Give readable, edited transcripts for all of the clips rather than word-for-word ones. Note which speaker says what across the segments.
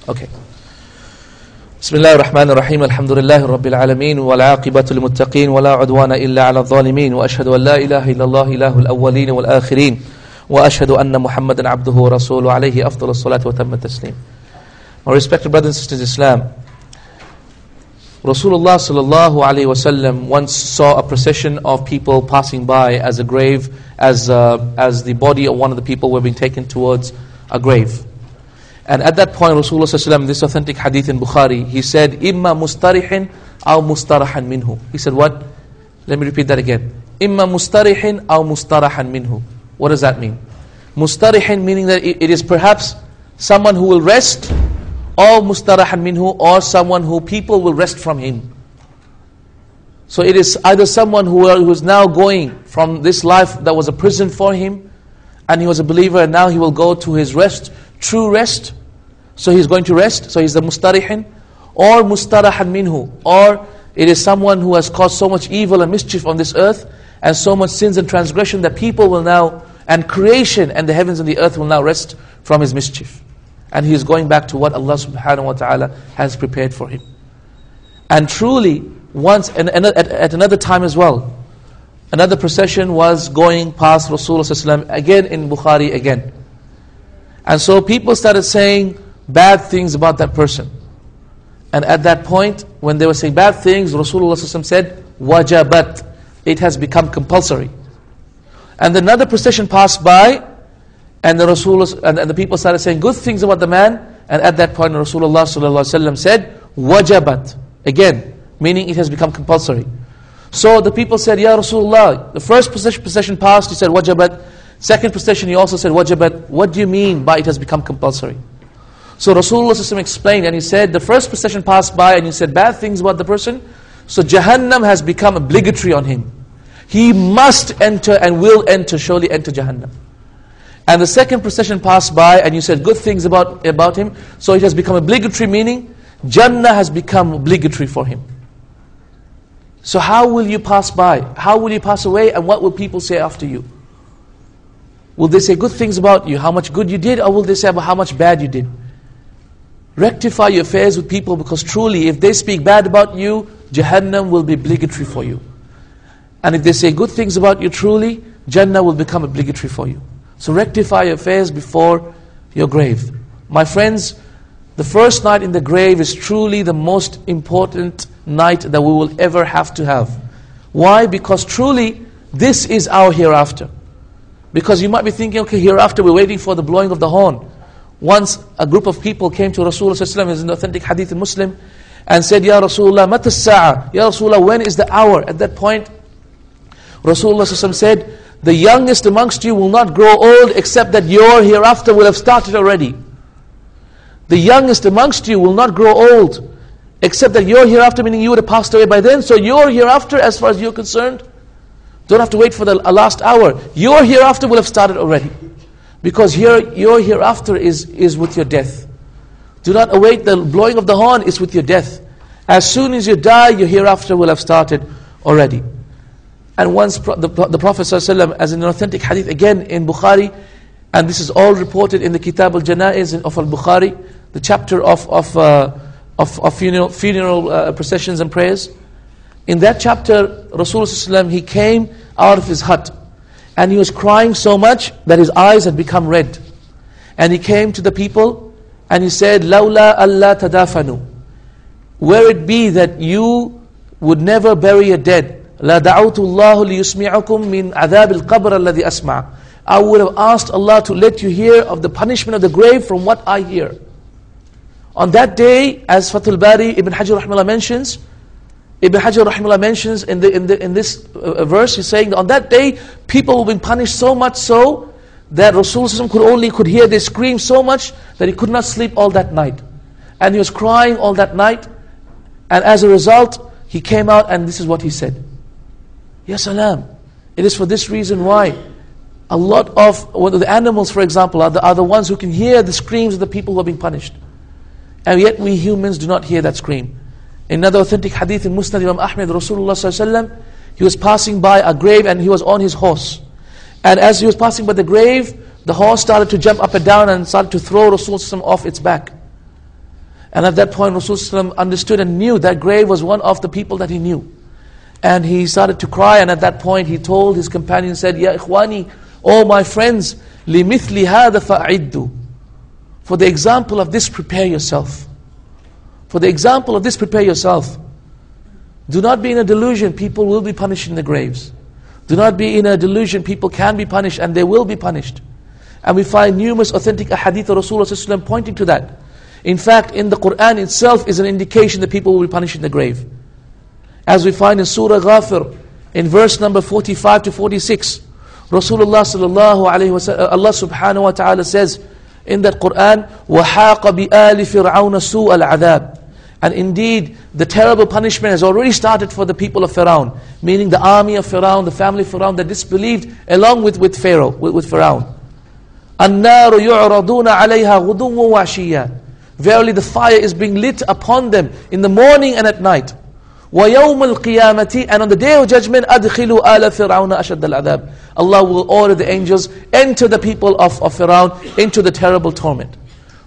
Speaker 1: Okay. Bismillah ar-Rahman ar-Rahim. Alhamdulillahi Rabbil Alameen. Wal aqibatu lil muttaqeen. Wa la udwana illa ala adh-dhalimin. Wa ashhadu an la ilaha illallah ilahul awwaleen wal akhirin. Wa ashhadu anna Muhammadan abduhu wa rasuluhu alayhi afdalus salatu wa tammat taslim. My respected brothers and sisters in Islam, Rasulullah sallallahu alayhi wasallam once saw a procession of people passing by as a grave, as the body of one of the people were being taken towards a grave. And at that point, Rasulullah sallallahu alayhi wasallam, this authentic hadith in Bukhari, he said, "Imma mustarihin aw mustarahan minhu." He said what? Let me repeat that again. "Imma mustarihin aw mustarahan minhu." What does that mean? Mustarihin meaning that it is perhaps someone who will rest, or mustarahan minhu, or someone who people will rest from him. So it is either someone who is now going from this life that was a prison for him, and he was a believer, and now he will go to his rest, true rest. So he's going to rest, so he's the mustarihin, or mustarahan minhu, or it is someone who has caused so much evil and mischief on this earth, and so much sins and transgression that people will now, and creation and the heavens and the earth will now rest from his mischief. And he is going back to what Allah subhanahu wa ta'ala has prepared for him. And truly, once, and at another time as well, another procession was going past Rasulullah sallallahu alaihi wasallam, again in Bukhari again. And so people started saying bad things about that person. And at that point, when they were saying bad things, Rasulullah sallallahu alaihi wasallam said, "Wajabat," it has become compulsory. And another procession passed by, and the Rasulullah and the people started saying good things about the man. And at that point, Rasulullah sallallahu alaihi wasallam said, "Wajabat," again, meaning it has become compulsory. So the people said, "Ya Rasulullah, the first procession passed, you said wajabat. Second procession, you also said wajabat. What do you mean by it has become compulsory?" So Rasulullah sallallahu alaihi wasallam explained, and he said, the first procession passed by, and you said bad things about the person. So Jahannam has become obligatory on him. He must enter and will enter, surely enter Jahannam. And the second procession passed by, and you said good things about him, so it has become obligatory, meaning Jannah has become obligatory for him. So how will you pass by? How will you pass away? And what will people say after you? Will they say good things about you, how much good you did, or will they say about how much bad you did? Rectify your affairs with people, because truly if they speak bad about you, Jahannam will be obligatory for you. And if they say good things about you, truly Jannah will become obligatory for you. So rectify your affairs before your grave. My friends, the first night in the grave is truly the most important night that we will ever have to have. Why? Because truly this is our hereafter. Because you might be thinking, okay, hereafter we're waiting for the blowing of the horn. Once a group of people came to Rasulullah sallallahu alaihi wasallam, as in the authentic hadith in Muslim, and said, "Ya Rasulullah, mata as-sa'a?" Ya Rasulullah, when is the hour? At that point, Rasulullah sallallahu alaihi wasallam said, "The youngest amongst you will not grow old except that your hereafter will have started already." The youngest amongst you will not grow old except that your hereafter, meaning you would have passed away by then. So your hereafter, as far as you're concerned, don't have to wait for the last hour. Your hereafter will have started already. Because your hereafter is with your death. Do not await the blowing of the horn, it's with your death. As soon as you die, your hereafter will have started already. And once the Prophet ﷺ, as in an authentic hadith again in Bukhari, and this is all reported in the Kitab al-Janaiz of al-Bukhari, the chapter of funeral processions and prayers. In that chapter, Rasulullah ﷺ, he came out of his hut, and he was crying so much that his eyes had become red. And he came to the people, and he said, "Lawla Allah tadafanu." Were it be that you would never bury your dead, La da'awtu Allah liyusmi'akum min adhab al-qabr alladhi asma'. I would have asked Allah to let you hear of the punishment of the grave from what I hear. On that day, as Fathul Bari Ibn Hajar rahimahullah mentions, in this verse, he's saying that on that day, people will be punished so much so that Rasulullah could hear they scream so much that he could not sleep all that night. And he was crying all that night. And as a result, he came out and this is what he said. Ya salam. It is for this reason why a lot of the animals, for example, are the ones who can hear the screams of the people who are being punished. And yet we humans do not hear that scream. In another authentic hadith in Musnad Imam Ahmed, Rasulullah sallallahu alaihi wasallam, he was passing by a grave and he was on his horse. And as he was passing by the grave, the horse started to jump up and down and started to throw Rasulullah sallallahu alaihi wasallam off its back. And at that point, Rasulullah understood and knew that grave was one of the people that he knew. And he started to cry, and at that point he told his companion, said, Ya ikhwani, oh my friends, لِمِثْلِ هَذَا فَأَعِدُّ. For the example of this, prepare yourself. For the example of this, prepare yourself. Do not be in a delusion, people will be punished in the graves. Do not be in a delusion, people can be punished and they will be punished. And we find numerous authentic ahadith of Rasulullah pointing to that. In fact, in the Quran itself is an indication that people will be punished in the grave. As we find in Surah Ghafir, in verse number 45 to 46, Rasulullah sallallahu alayhi wa sallam, Allah subhanahu wa ta'ala says in that Quran, وَحَاقَ بِآلِ فِرْعَوْنَ سُوءَ الْعَذَابِ. And indeed, the terrible punishment has already started for the people of Pharaoh, meaning the army of Pharaoh, the family of Pharaoh that disbelieved along with Pharaoh, with Pharaoh. النَّارُ يُعْرَضُونَ عَلَيْهَا غُدُوٌّ وَعَشِيًّا. Verily the fire is being lit upon them in the morning and at night. وَيَوْمَ الْقِيَامَةِ. And on the day of judgment, أَدْخِلُوا آلَ فِرْعَوْنَ أَشَدَّ الْعَذَابِ. Allah will order the angels, enter the people of Pharaoh into the terrible torment.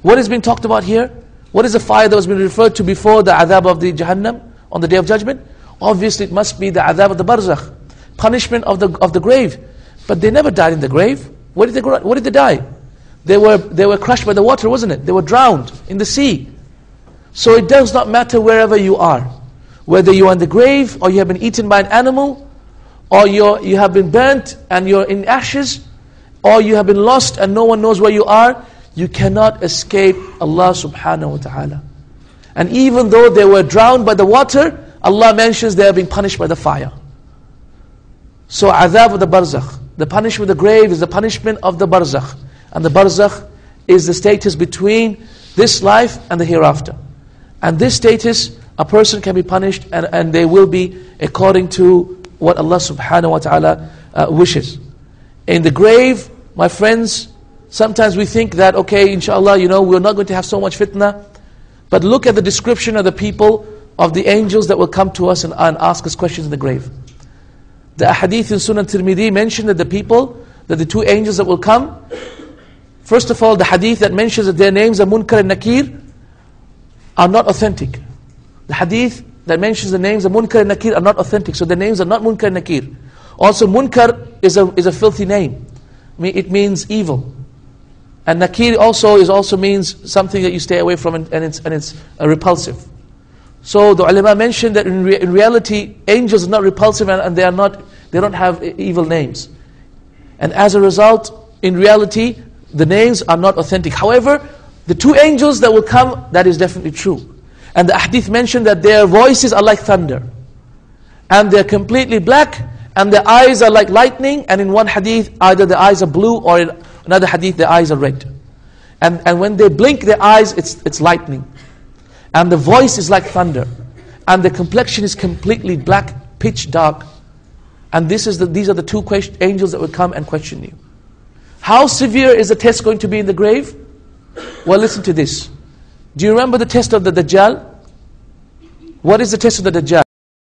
Speaker 1: What is being talked about here? What is the fire that was being referred to before the adhab of the Jahannam on the day of judgment? Obviously it must be the adhab of the barzakh, punishment of the grave. But they never died in the grave. What did they die? They were crushed by the water, wasn't it? They were drowned in the sea. So it does not matter wherever you are. Whether you are in the grave, or you have been eaten by an animal, or you have been burnt and you're in ashes, or you have been lost and no one knows where you are, you cannot escape Allah subhanahu wa ta'ala. And even though they were drowned by the water, Allah mentions they are being punished by the fire. So adhab of the barzakh, the punishment of the grave is the punishment of the barzakh. And the barzakh is the status between this life and the hereafter. And this status, a person can be punished and they will be according to what Allah subhanahu wa ta'ala wishes. In the grave, my friends, sometimes we think that, okay, inshallah, we're not going to have so much fitna. But look at the description of the people, of the angels that will come to us and ask us questions in the grave. The hadith in Sunnah Tirmidhi mentioned that the two angels that will come, first of all, the hadith that mentions that their names are Munkar and Nakir are not authentic. The hadith that mentions the names of Munkar and Nakir are not authentic. So the names are not Munkar and Nakir. Also, Munkar is a filthy name. It means evil. And Nakir also means something that you stay away from and it's repulsive. So the ulama mentioned that in reality, angels are not repulsive and they don't have evil names. And as a result, in reality, the names are not authentic. However, the two angels that will come, that is definitely true. And the hadith mentioned that their voices are like thunder. And they're completely black, and their eyes are like lightning, and in one hadith, either the eyes are blue, or in another hadith, their eyes are red. And when they blink their eyes, it's lightning. And the voice is like thunder. And the complexion is completely black, pitch dark. And these are the two angels that will come and question you. How severe is the test going to be in the grave? Well, listen to this. Do you remember the test of the Dajjal? What is the test of the Dajjal?